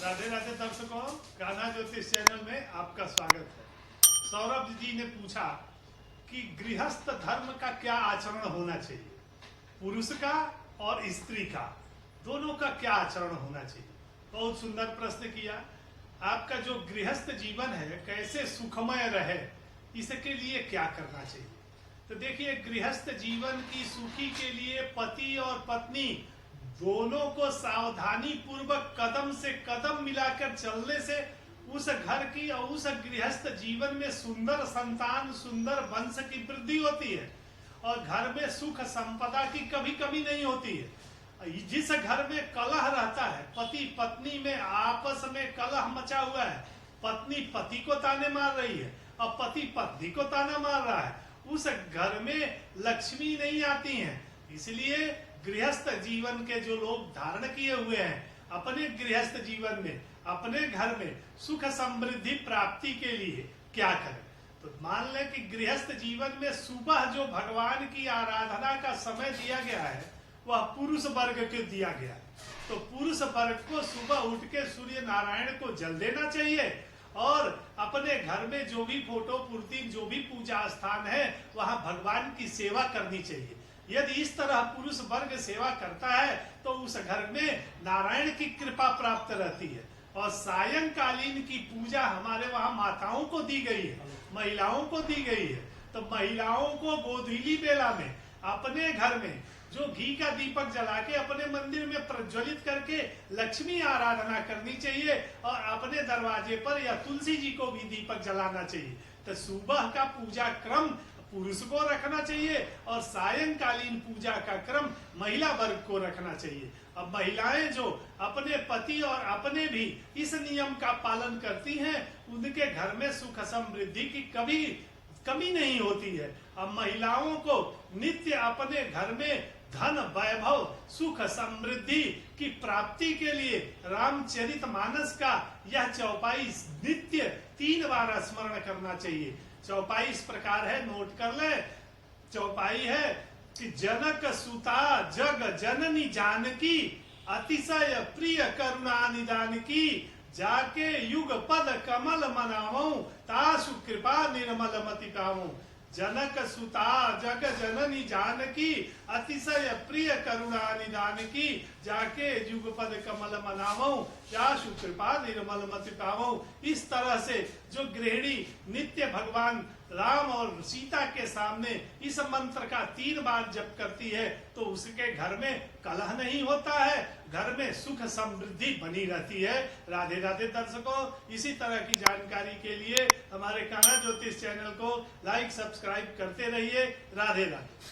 राधे राधे दर्शकों, कान्हा ज्योतिष चैनल में आपका स्वागत है। सौरभ जी ने पूछा कि गृहस्थ धर्म का क्या आचरण होना चाहिए, पुरुष का और स्त्री का, दोनों का क्या आचरण होना चाहिए। बहुत सुंदर प्रश्न किया। आपका जो गृहस्थ जीवन है कैसे सुखमय रहे, इसके लिए क्या करना चाहिए। तो देखिए, गृहस्थ जीवन की सुखी के लिए पति और पत्नी दोनों को सावधानी पूर्वक कदम से कदम मिलाकर चलने से उस घर की और उस गृहस्थ जीवन में सुंदर संतान, सुंदर वंश की वृद्धि होती है और घर में सुख संपदा की कभी कमी नहीं होती है। जिस घर में कलह रहता है, पति पत्नी में आपस में कलह मचा हुआ है, पत्नी पति को ताने मार रही है और पति पत्नी को ताना मार रहा है, उस घर में लक्ष्मी नहीं आती है। इसलिए गृहस्थ जीवन के जो लोग धारण किए हुए हैं, अपने गृहस्थ जीवन में, अपने घर में सुख समृद्धि प्राप्ति के लिए क्या करें। तो मान लें कि गृहस्थ जीवन में सुबह जो भगवान की आराधना का समय दिया गया है वह पुरुष वर्ग को दिया गया है। तो पुरुष वर्ग को सुबह उठ के सूर्य नारायण को जल देना चाहिए और अपने घर में जो भी फोटो मूर्ति, जो भी पूजा स्थान है, वहां भगवान की सेवा करनी चाहिए। यदि इस तरह पुरुष वर्ग सेवा करता है तो उस घर में नारायण की कृपा प्राप्त रहती है। और सायंकालीन की पूजा हमारे वहां माताओं को दी गई है, महिलाओं को दी गई है। तो महिलाओं को गोधूली बेला में अपने घर में जो घी का दीपक जला के अपने मंदिर में प्रज्वलित करके लक्ष्मी आराधना करनी चाहिए और अपने दरवाजे पर या तुलसी जी को भी दीपक जलाना चाहिए। तो सुबह का पूजा क्रम पुरुष को रखना चाहिए और सायंकालीन पूजा का क्रम महिला वर्ग को रखना चाहिए। अब महिलाएं जो अपने पति और अपने भी इस नियम का पालन करती हैं, उनके घर में सुख समृद्धि की कभी कमी नहीं होती है। अब महिलाओं को नित्य अपने घर में धन, वैभव, सुख समृद्धि की प्राप्ति के लिए रामचरितमानस का यह चौपाई नित्य 3 बार स्मरण करना चाहिए। चौपाई इस प्रकार है, नोट कर ले। चौपाई है कि जनक सुता जग जननी जानकी, अतिशय प्रिय करुणा निदान की, जाके युग पद कमल मनावो, तासु कृपा निर्मल मति पावो। जनक सुता जग जननी जानकी, अतिशय प्रिय करुणा निदान की, जाके युग पद कमल मनावो, तासु कृपा निर्मल मति पावो। इस तरह से जो गृहिणी नित्य भगवान राम और सीता के सामने इस मंत्र का 3 बार जप करती है तो उसके घर में कलह नहीं होता है, घर में सुख समृद्धि बनी रहती है। राधे राधे दर्शकों, इसी तरह की जानकारी के लिए हमारे कान्हा ज्योतिष चैनल को लाइक सब्सक्राइब करते रहिए। राधे राधे।